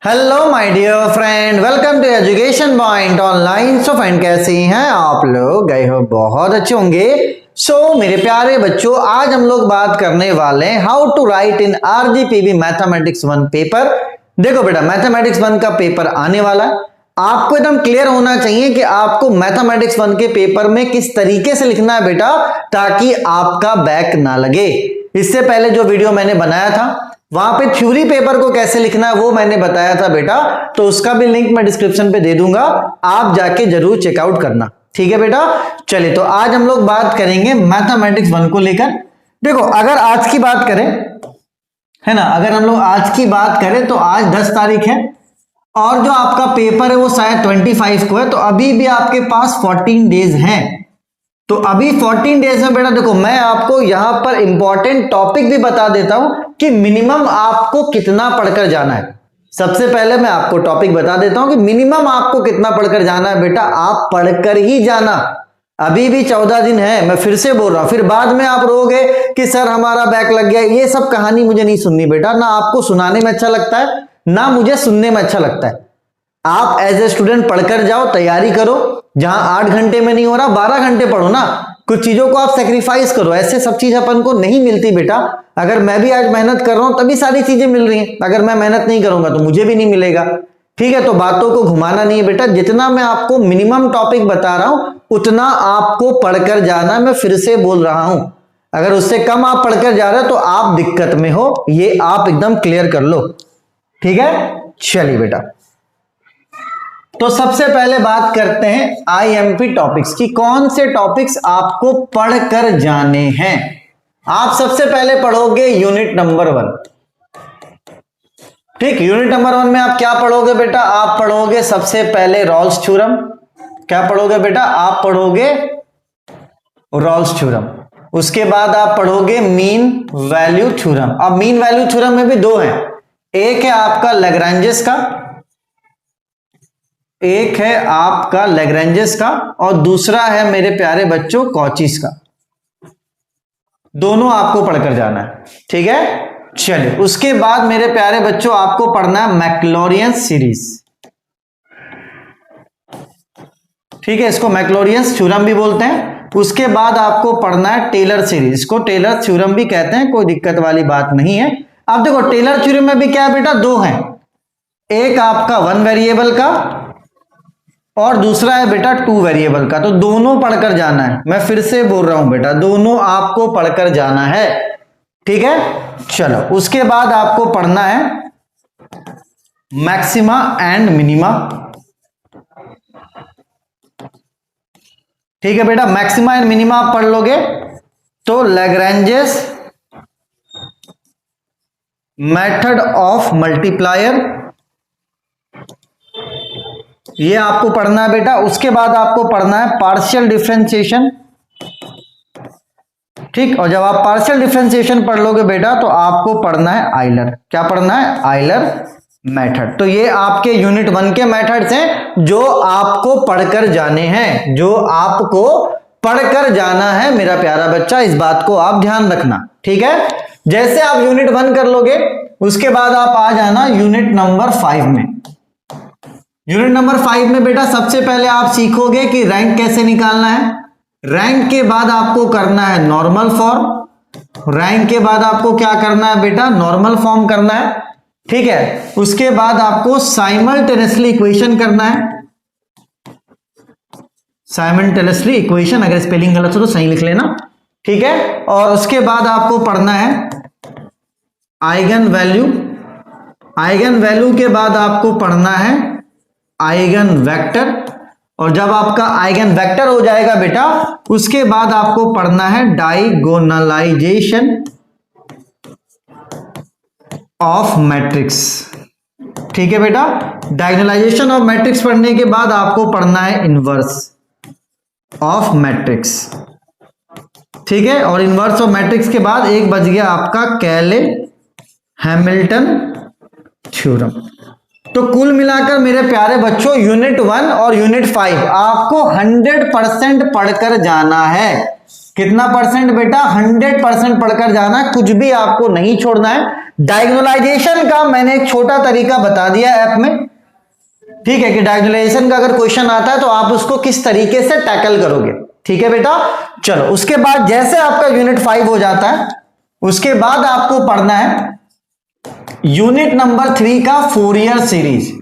Hello my dear friend, welcome to education point online. So friend, कैसे हैं आप लोग? गए हो बहुत अच्छे होंगे। मेरे प्यारे बच्चों, आज हम लोग बात करने वाले हैं how to write in RGPV mathematics 1 paper. देखो बेटा, मैथमेटिक्स 1 का पेपर आने वाला है। आपको एकदम क्लियर होना चाहिए कि आपको मैथमेटिक्स 1 के पेपर में किस तरीके से लिखना है बेटा, ताकि आपका बैक ना लगे। इससे पहले जो वीडियो मैंने बनाया था वहां पे थ्योरी पेपर को कैसे लिखना है वो मैंने बताया था बेटा, तो उसका भी लिंक मैं डिस्क्रिप्शन पे दे दूंगा, आप जाके जरूर चेकआउट करना। ठीक है बेटा, चलिए तो आज हम लोग बात करेंगे मैथमेटिक्स 1 को लेकर। देखो, अगर आज की बात करें, है ना, अगर हम लोग आज की बात करें तो आज 10 तारीख है और जो आपका पेपर है वो शायद 25 को है, तो अभी भी आपके पास 14 डेज हैं। तो अभी 14 डेज में बेटा देखो, मैं आपको यहां पर इंपॉर्टेंट टॉपिक भी बता देता हूं कि मिनिमम आपको कितना पढ़कर जाना है। सबसे पहले मैं आपको टॉपिक बता देता हूं कि मिनिमम आपको कितना पढ़कर जाना है बेटा, आप पढ़कर ही जाना। अभी भी 14 दिन है, मैं फिर से बोल रहा हूं, फिर बाद में आप रोगे कि सर हमारा बैक लग गया। ये सब कहानी मुझे नहीं सुननी बेटा, ना आपको सुनाने में अच्छा लगता है ना मुझे सुनने में अच्छा लगता है। आप एज ए स्टूडेंट पढ़कर जाओ, तैयारी करो। जहां 8 घंटे में नहीं हो रहा 12 घंटे पढ़ो ना, कुछ चीजों को आप सेक्रीफाइस करो। ऐसे सब चीज अपन को नहीं मिलती बेटा। अगर मैं भी आज मेहनत कर रहा हूं तभी सारी चीजें मिल रही हैं, अगर मैं मेहनत नहीं करूंगा तो मुझे भी नहीं मिलेगा। ठीक है, तो बातों को घुमाना नहीं है बेटा, जितना मैं आपको मिनिमम टॉपिक बता रहा हूं उतना आपको पढ़कर जाना। मैं फिर से बोल रहा हूं, अगर उससे कम आप पढ़कर जा रहे हो तो आप दिक्कत में हो, ये आप एकदम क्लियर कर लो। ठीक है, चलिए बेटा, तो सबसे पहले बात करते हैं आईएमपी टॉपिक्स की। कौन से टॉपिक्स आपको पढ़कर जाने हैं? आप सबसे पहले पढ़ोगे यूनिट नंबर 1। ठीक, यूनिट नंबर 1 में आप क्या पढ़ोगे बेटा? आप पढ़ोगे सबसे पहले रॉल्स थ्योरम। क्या पढ़ोगे बेटा? आप पढ़ोगे रॉल्स थ्योरम। उसके बाद आप पढ़ोगे मीन वैल्यू थ्योरम। अब मीन वैल्यू थ्योरम में भी दो हैं, एक है आपका लैग्रेंजेस का, एक है आपका लैग्रेंजेस का और दूसरा है मेरे प्यारे बच्चों कॉचीज का। दोनों आपको पढ़कर जाना है। ठीक है, चलिए उसके बाद मेरे प्यारे बच्चों आपको पढ़ना है मैक्लॉरियंस सीरीज। ठीक है, इसको मैक्लॉरियंस थ्योरम भी बोलते हैं। उसके बाद आपको पढ़ना है टेलर सीरीज, इसको टेलर थ्योरम भी कहते हैं, कोई दिक्कत वाली बात नहीं है। अब देखो, टेलर थ्योरम में भी क्या है बेटा, दो हैं, एक आपका 1 वेरिएबल का और दूसरा है बेटा 2 वेरिएबल का। तो दोनों पढ़कर जाना है। मैं फिर से बोल रहा हूं बेटा, दोनों आपको पढ़कर जाना है। ठीक है, चलो उसके बाद आपको पढ़ना है मैक्सिमा एंड मिनिमा। ठीक है बेटा, मैक्सिमा एंड मिनिमा आप पढ़ लोगे तो लैग्रेंजेस मेथड ऑफ मल्टीप्लायर, ये आपको पढ़ना है बेटा। उसके बाद आपको पढ़ना है पार्शियल डिफरेंशिएशन। ठीक, और जब आप पार्शियल डिफरेंशिएशन पढ़ लोगे बेटा तो आपको पढ़ना है आइलर। क्या पढ़ना है? Euler method. तो ये आपके यूनिट 1 के मेथड्स हैं जो आपको पढ़कर जाने हैं, जो आपको पढ़कर जाना है मेरा प्यारा बच्चा, इस बात को आप ध्यान रखना। ठीक है, जैसे आप यूनिट 1 कर लोगे उसके बाद आप आ जाना यूनिट नंबर 5 में। यूनिट नंबर 5 में बेटा सबसे पहले आप सीखोगे कि रैंक कैसे निकालना है। रैंक के बाद आपको करना है नॉर्मल फॉर्म। रैंक के बाद आपको क्या करना है बेटा? नॉर्मल फॉर्म करना है। ठीक है, उसके बाद आपको साइमल्टेनियसली इक्वेशन करना है। साइमल्टेनियसली इक्वेशन, अगर स्पेलिंग गलत हो तो सही लिख लेना। ठीक है, और उसके बाद आपको पढ़ना है आइगन वैल्यू। आइगन वैल्यू के बाद आपको पढ़ना है आइगन वेक्टर, और जब आपका आइगन वेक्टर हो जाएगा बेटा उसके बाद आपको पढ़ना है डायगोनलाइजेशन ऑफ मैट्रिक्स। ठीक है बेटा, डायगोनलाइजेशन ऑफ मैट्रिक्स पढ़ने के बाद आपको पढ़ना है इनवर्स ऑफ मैट्रिक्स। ठीक है, और इनवर्स ऑफ मैट्रिक्स के बाद एक बच गया आपका कैले हैमिल्टन थ्योरम। तो कुल मिलाकर मेरे प्यारे बच्चों यूनिट 1 और यूनिट 5 आपको 100% पढ़कर जाना है। कितना परसेंट बेटा? 100% पढ़कर जाना है, कुछ भी आपको नहीं छोड़ना है। डायगोनलाइजेशन का मैंने एक छोटा तरीका बता दिया ऐप में, ठीक है, कि डायगोनलाइजेशन का अगर क्वेश्चन आता है तो आप उसको किस तरीके से टैकल करोगे, ठीक है बेटा। चलो उसके बाद जैसे आपका यूनिट 5 हो जाता है, उसके बाद आपको पढ़ना है यूनिट नंबर 3 का फोरियर सीरीज।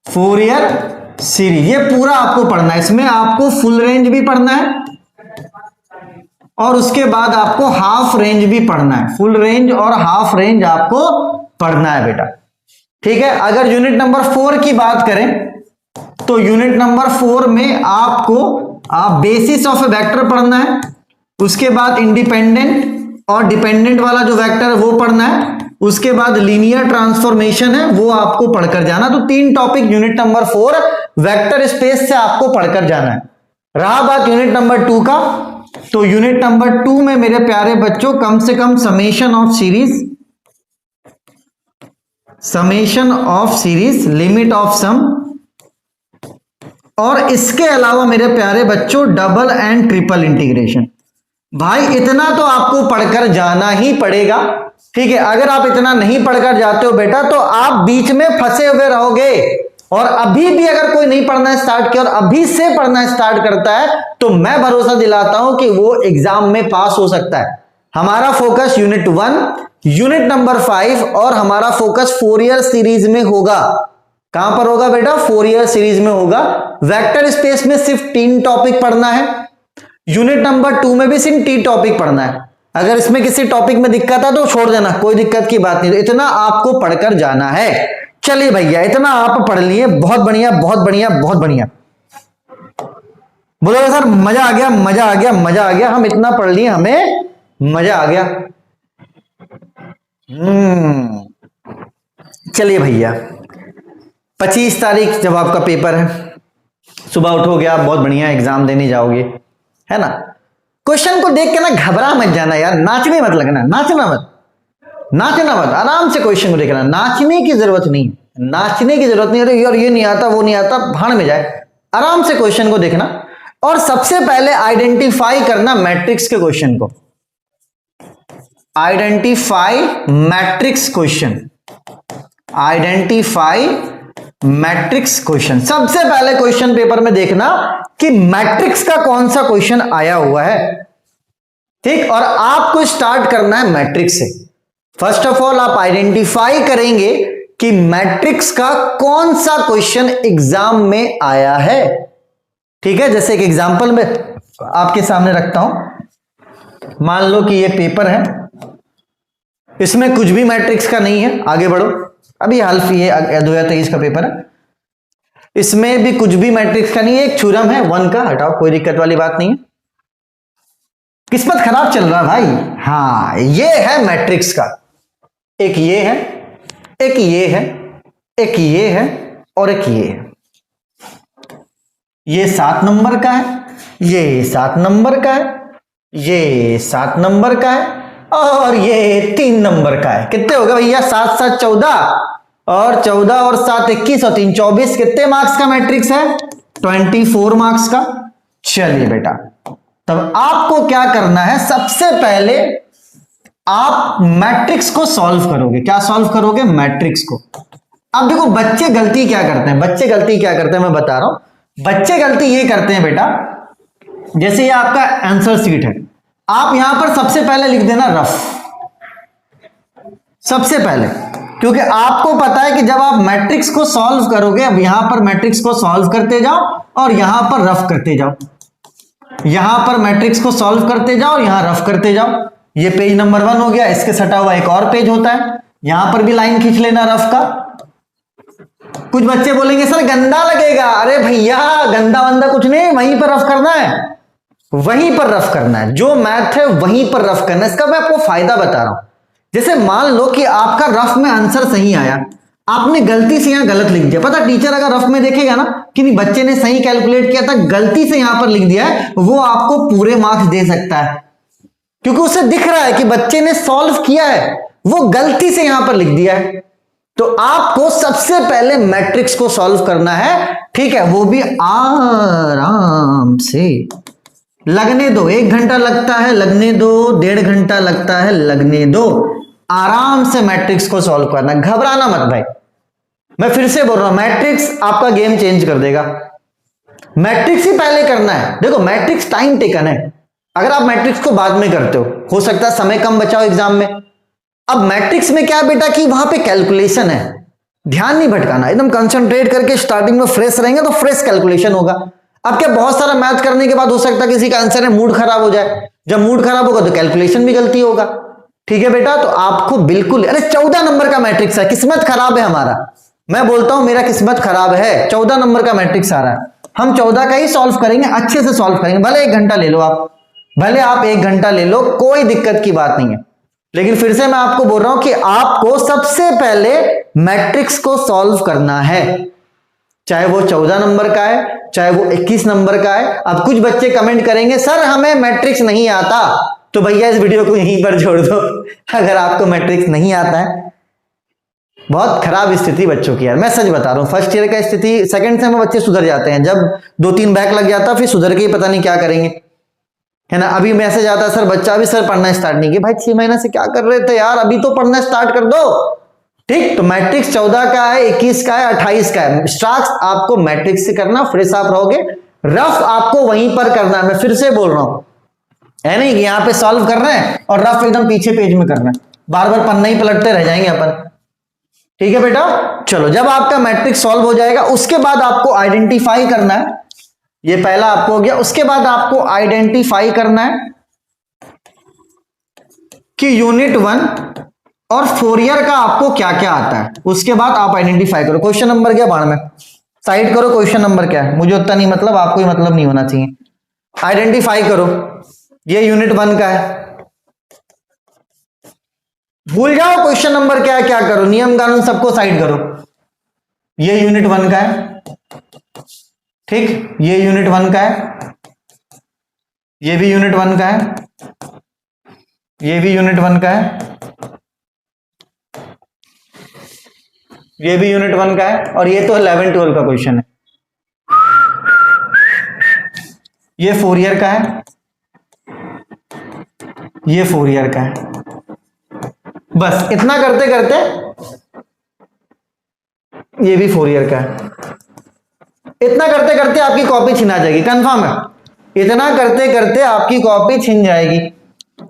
फोरियर सीरीज ये पूरा आपको पढ़ना है, इसमें आपको फुल रेंज भी पढ़ना है और उसके बाद आपको हाफ रेंज भी पढ़ना है। फुल रेंज और हाफ रेंज आपको पढ़ना है बेटा, ठीक है। अगर यूनिट नंबर 4 की बात करें तो यूनिट नंबर 4 में आपको बेसिस ऑफ ए वेक्टर पढ़ना है, उसके बाद इंडिपेंडेंट और डिपेंडेंट वाला जो वेक्टर है वो पढ़ना है, उसके बाद लीनियर ट्रांसफॉर्मेशन है वो आपको पढ़कर जाना। तो 3 topic unit number 4 vector space से आपको पढ़कर जाना है। रहा बात यूनिट नंबर 2 का, तो यूनिट नंबर 2 में मेरे प्यारे बच्चों कम से कम summation of series, limit of sum, और इसके अलावा मेरे प्यारे बच्चों डबल एंड ट्रिपल इंटीग्रेशन। भाई इतना तो आपको पढ़कर जाना ही पड़ेगा, ठीक है। अगर आप इतना नहीं पढ़कर जाते हो बेटा तो आप बीच में फंसे हुए रहोगे, और अभी भी अगर कोई नहीं पढ़ना स्टार्ट किया और अभी से पढ़ना स्टार्ट करता है तो मैं भरोसा दिलाता हूं कि वो एग्जाम में पास हो सकता है। हमारा फोकस यूनिट 1, यूनिट नंबर 5 और हमारा फोकस फोरियर सीरीज में होगा। कहां पर होगा बेटा? फोरियर सीरीज में होगा। वेक्टर स्पेस में सिर्फ 3 टॉपिक पढ़ना है, यूनिट नंबर 2 में भी सिर्फ 3 टॉपिक पढ़ना है। अगर इसमें किसी टॉपिक में दिक्कत है तो छोड़ देना, कोई दिक्कत की बात नहीं, तो इतना आपको पढ़कर जाना है। चलिए भैया इतना आप पढ़ लिए, बहुत बढ़िया बहुत बढ़िया बहुत बढ़िया। बोलोगे सर मजा आ गया मजा आ गया मजा आ गया, हम इतना पढ़ लिए हमें मजा आ गया। चलिए भैया 25 तारीख जब आपका पेपर है, सुबह उठोगे आप, बहुत बढ़िया एग्जाम देने जाओगे, है ना। क्वेश्चन को देख के ना घबरा मत जाना यार, नाचने मत लगना, नाचना मत, आराम से क्वेश्चन को देखना। नाचने की जरूरत नहीं, अरे यार ये नहीं आता वो नहीं आता, भाड़ में जाए। आराम से क्वेश्चन को देखना और सबसे पहले आइडेंटिफाई करना मैट्रिक्स के क्वेश्चन को। Identify matrix question. सबसे पहले क्वेश्चन पेपर में देखना कि मैट्रिक्स का कौन सा क्वेश्चन आया हुआ है, ठीक। और आपको स्टार्ट करना है मैट्रिक्स से। फर्स्ट ऑफ ऑल आप आइडेंटिफाई करेंगे कि मैट्रिक्स का कौन सा क्वेश्चन एग्जाम में आया है, ठीक है। जैसे एक एग्जांपल में आपके सामने रखता हूं, मान लो कि ये पेपर है, इसमें कुछ भी मैट्रिक्स का नहीं है, आगे बढ़ो। अभी हाल ये 2023 का पेपर है, इसमें भी कुछ भी मैट्रिक्स का नहीं है, एक थ्योरम है 1 का, हटाओ कोई दिक्कत वाली बात नहीं है। किस्मत खराब चल रहा भाई, हाँ ये है मैट्रिक्स का, एक ये है, एक ये है, एक ये है और एक ये है। ये 7 नंबर का है, ये 7 नंबर का है, ये 7 नंबर का है और ये 3 नंबर का है। कितने हो गए भैया? 7 7 14 और 14 और 7 21 और 3 24। कितने मार्क्स का मैट्रिक्स है? 24 मार्क्स का। चलिए बेटा तब आपको क्या करना है, सबसे पहले आप मैट्रिक्स को सॉल्व करोगे। क्या सॉल्व करोगे? मैट्रिक्स को। अब देखो बच्चे गलती क्या करते हैं, मैं बता रहा हूं। बच्चे गलती ये करते हैं बेटा, जैसे ये आपका आंसर शीट है, आप यहां पर सबसे पहले लिख देना रफ, सबसे पहले, क्योंकि आपको पता है कि जब आप मैट्रिक्स को सॉल्व करोगे, अब यहां पर मैट्रिक्स को सॉल्व करते जाओ और यहां पर रफ करते जाओ, यहां पर मैट्रिक्स को सॉल्व करते जाओ और यहां रफ करते जाओ। ये पेज नंबर 1 हो गया, इसके सटा हुआ एक और पेज होता है, यहां पर भी लाइन खींच लेना रफ का। कुछ बच्चे बोलेंगे सर गंदा लगेगा, अरे भैया गंदा वंदा कुछ नहीं, वहीं पर रफ करना है, वहीं पर रफ करना है, जो मैथ है वहीं पर रफ करना है। इसका मैं आपको फायदा बता रहा हूं। जैसे मान लो कि आपका रफ में आंसर सही आया, आपने गलती से यहां गलत लिख दिया, पता टीचर अगर रफ में देखेगा ना कि नहीं बच्चे ने सही कैलकुलेट किया था, गलती से यहां पर लिख दिया है, वो आपको पूरे मार्क्स दे सकता है, क्योंकि उसे दिख रहा है कि बच्चे ने सॉल्व किया है, वो गलती से यहां पर लिख दिया है। तो आपको सबसे पहले मैट्रिक्स को सॉल्व करना है, ठीक है, वो भी आराम से, लगने दो, 1 घंटा लगता है लगने दो, 1.5 घंटा लगता है लगने दो, आराम से मैट्रिक्स को सॉल्व करना, घबराना मत भाई। मैं फिर से बोल रहा हूं, मैट्रिक्स आपका गेम चेंज कर देगा। मैट्रिक्स ही पहले करना है। देखो मैट्रिक्स टाइम टेकन है, अगर आप मैट्रिक्स को बाद में करते हो सकता है समय कम बचाओ एग्जाम में। अब मैट्रिक्स में क्या बेटा कि वहां पे कैलकुलेशन है, ध्यान नहीं भटकाना, एकदम कंसंट्रेट करके स्टार्टिंग में फ्रेश रहेंगे तो फ्रेश कैलकुलेशन होगा। अब क्या बहुत सारा मैथ करने के बाद हो सकता है किसी का आंसर में मूड खराब हो जाए, जब मूड खराब होगा तो कैलकुलेशन भी गलती होगा। ठीक है बेटा, तो आपको बिल्कुल, अरे 14 नंबर का मैट्रिक्स है, किस्मत खराब है हमारा, मैं बोलता हूं मेरा किस्मत खराब है, 14 नंबर का मैट्रिक्स आ रहा है, हम 14 का ही सॉल्व करेंगे, अच्छे से सॉल्व करेंगे, भले 1 घंटा ले लो आप, भले आप 1 घंटा ले लो, कोई दिक्कत की बात नहीं है। लेकिन फिर से मैं आपको बोल रहा हूं कि आपको सबसे पहले मैट्रिक्स को सॉल्व करना है, चाहे वो 14 नंबर का है, चाहे वो 21 नंबर का है। अब कुछ बच्चे कमेंट करेंगे सर हमें मैट्रिक्स नहीं आता, तो भैया इस वीडियो को यहीं पर छोड़ दो। अगर आपको मैट्रिक्स नहीं आता है, बहुत खराब स्थिति बच्चों की यार, मैं सच बता रहा हूं, फर्स्ट ईयर का स्थिति, सेकंड सेम में बच्चे सुधर जाते हैं, जब 2-3 बैक लग जाता फिर सुधर के ही पता नहीं क्या करेंगे, है ना। अभी मैसेज आता है सर बच्चा अभी सर पढ़ना स्टार्ट नहीं किया, भाई 6 महीने से क्या कर रहे थे यार, अभी तो पढ़ना स्टार्ट कर दो। ठीक, तो मैट्रिक्स 14 का है, 21 का है, 28 का है, स्टार्ट आपको मैट्रिक्स से करना, फ्रेश आप रहोगे, रफ आपको वहीं पर करना है। मैं फिर से बोल रहा हूं, है नहीं कि यहां पे सॉल्व कर रहे हैं और रफ एकदम पीछे पेज में कर रहे हैं, बार बार पन्ना ही पलटते रह जाएंगे अपन। ठीक है बेटा, चलो जब आपका मैट्रिक्स सॉल्व हो जाएगा उसके बाद आपको आइडेंटिफाई करना है, ये पहला आपको हो गया, उसके बाद आपको आइडेंटिफाई करना है कि यूनिट 1 और फोरियर का आपको क्या क्या आता है, उसके बाद आप आइडेंटिफाई करो। क्वेश्चन नंबर क्या बाढ़ में साइड करो, क्वेश्चन नंबर क्या है मुझे उतना नहीं मतलब, आपको ही मतलब नहीं होना चाहिए। आइडेंटिफाई करो, ये यूनिट 1 का है, भूल जाओ क्वेश्चन नंबर क्या है, क्या करो, नियम कानून सबको साइड करो। ये यूनिट 1 का है, ठीक, ये यूनिट 1 का है, ये भी यूनिट 1 का है, ये भी यूनिट 1 का है, ये भी यूनिट 1 का है, और ये तो 11-12 का क्वेश्चन है, ये फोरियर का है, ये फोरियर का है। बस इतना करते करते ये भी फोरियर का है, इतना करते करते आपकी कॉपी छिना जाएगी, कंफर्म है, इतना करते करते आपकी कॉपी छिन जाएगी।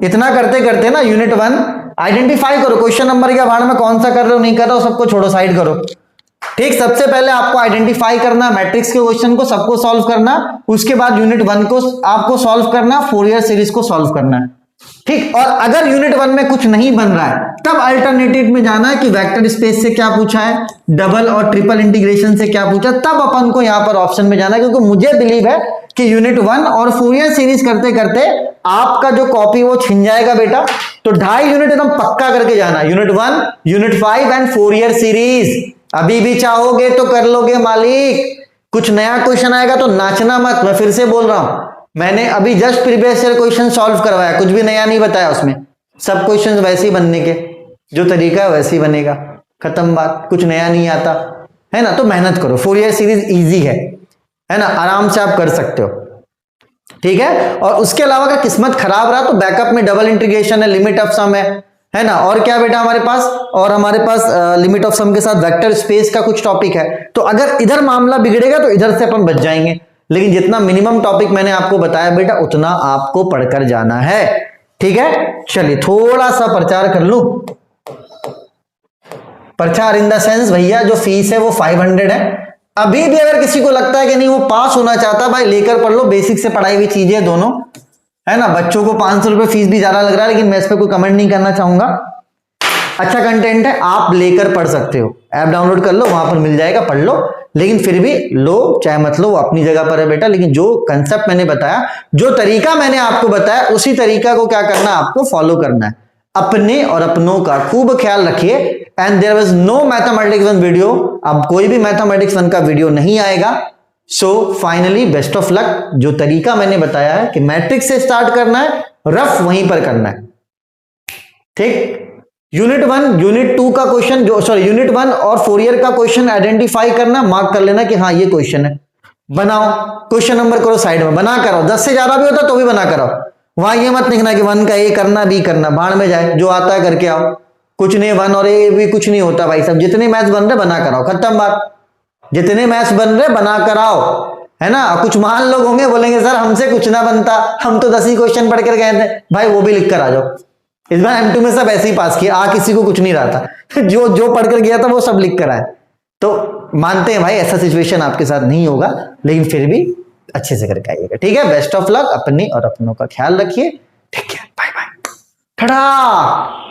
इतना करते करते ना यूनिट 1 आइडेंटिफाई करो, क्वेश्चन नंबर के बारे में कौन सा कर रहे हो नहीं कर रहे हो सबको छोड़ो, साइड करो। ठीक, सबसे पहले आपको आइडेंटिफाई करना, मैट्रिक्स के क्वेश्चन को सबको सॉल्व करना, उसके बाद यूनिट 1 को आपको सॉल्व करना, फोरियर सीरीज को सॉल्व करना है। ठीक, और अगर यूनिट 1 में कुछ नहीं बन रहा है तब अल्टरनेटिव में जाना है कि वेक्टर स्पेस से क्या पूछा है, डबल और ट्रिपल इंटीग्रेशन से क्या पूछा, तब अपन को यहां पर ऑप्शन में जाना है, क्योंकि मुझे बिलीव है कि यूनिट 1 और फोरियर सीरीज करते करते आपका जो कॉपी वो छिन जाएगा बेटा। तो 2.5 यूनिट एकदम पक्का करके जाना, unit 1, unit 5 and Fourier series. अभी भी चाहोगे तो कर लोगे मालिक, कुछ नया क्वेश्चन आएगा तो नाचना मत। मैं फिर से बोल रहा हूं, मैंने अभी just previous year question solve करवाया, कुछ भी नया नहीं बताया उसमें, सब क्वेश्चंस वैसे ही बनने के, जो तरीका है वैसे ही बनेगा, खत्म बात, कुछ नया नहीं आता है ना। तो मेहनत करो, फोरियर सीरीज इजी है ना, आराम से आप कर सकते हो। ठीक है, और उसके अलावा अगर किस्मत खराब रहा तो बैकअप में डबल इंटीग्रेशन है, लिमिट ऑफ सम है ना, और क्या बेटा हमारे पास, और हमारे पास लिमिट ऑफ सम के साथ वेक्टर स्पेस का कुछ टॉपिक है। तो अगर इधर मामला बिगड़ेगा तो इधर से अपन बच जाएंगे, लेकिन जितना मिनिमम टॉपिक मैंने आपको बताया बेटा उतना आपको पढ़कर जाना है। ठीक है, चलिए थोड़ा सा प्रचार कर लूं, प्रचार इन द सेंस भैया जो फीस है वो 500 है। अभी भी अगर किसी को लगता है कि नहीं वो पास होना चाहता, भाई लेकर पढ़ लो, बेसिक से पढ़ाई हुई चीजें दोनों, है ना। बच्चों को 500 रुपए फीस भी ज्यादा लग रहा है, लेकिन मैं इस पर कोई कमेंट नहीं करना चाहूंगा, अच्छा कंटेंट है, आप लेकर पढ़ सकते हो, ऐप डाउनलोड कर लो, वहां पर मिल जाएगा, पढ़ लो। लेकिन फिर भी लो चाहे मत लो, वो अपनी जगह पर है बेटा, लेकिन जो कंसेप्ट मैंने बताया, जो तरीका मैंने आपको बताया, उसी तरीका को क्या करना है, आपको फॉलो करना है। अपने और अपनों का खूब ख्याल रखिए। And there was no mathematics 1 video, अब कोई भी मैथमेटिक्स 1 का वीडियो नहीं आएगा। So finally best of luck. जो तरीका मैंने बताया है कि मैट्रिक्स से स्टार्ट करना है, रफ वहीं पर करना है। ठीक, यूनिट 1 यूनिट 2 का क्वेश्चन, जो सॉरी यूनिट 1 और फोरियर का क्वेश्चन आइडेंटिफाई करना, मार्क कर लेना कि हाँ ये क्वेश्चन है। बनाओ, क्वेश्चन नंबर करो साइड में, बना करो, 10 से ज्यादा भी होता तो भी बना करो। वहां ये मत लिखना कि 1 का ए करना, बी करना, भाड़ में जाए, जो आता है करके आओ। कुछ नहीं, 1 और ए भी कुछ नहीं होता भाई साहब, जितने मैथ्स बन रहे बना कराओ, खत्म बात। जितने मैथ्स बन रहे बना कराओ, है ना। कुछ महान लोग होंगे बोलेंगे सर हमसे कुछ ना बनता, हम तो 10 ही क्वेश्चन पढ़ कर गए थे। भाई वो भी लिख कर आ जाओ। इस बार M2 में सब ऐसे ही पास किया, किसी को कुछ नहीं रहा था जो जो पढ़ कर गया था वो सब लिख कर आए। तो मानते हैं भाई ऐसा सिचुएशन आपके साथ नहीं होगा, लेकिन फिर भी अच्छे से करके आइएगा, ठीक है। बेस्ट ऑफ लक, अपनी और अपनों का ख्याल रखिए, ठीक है, बाय बाय, टाटा।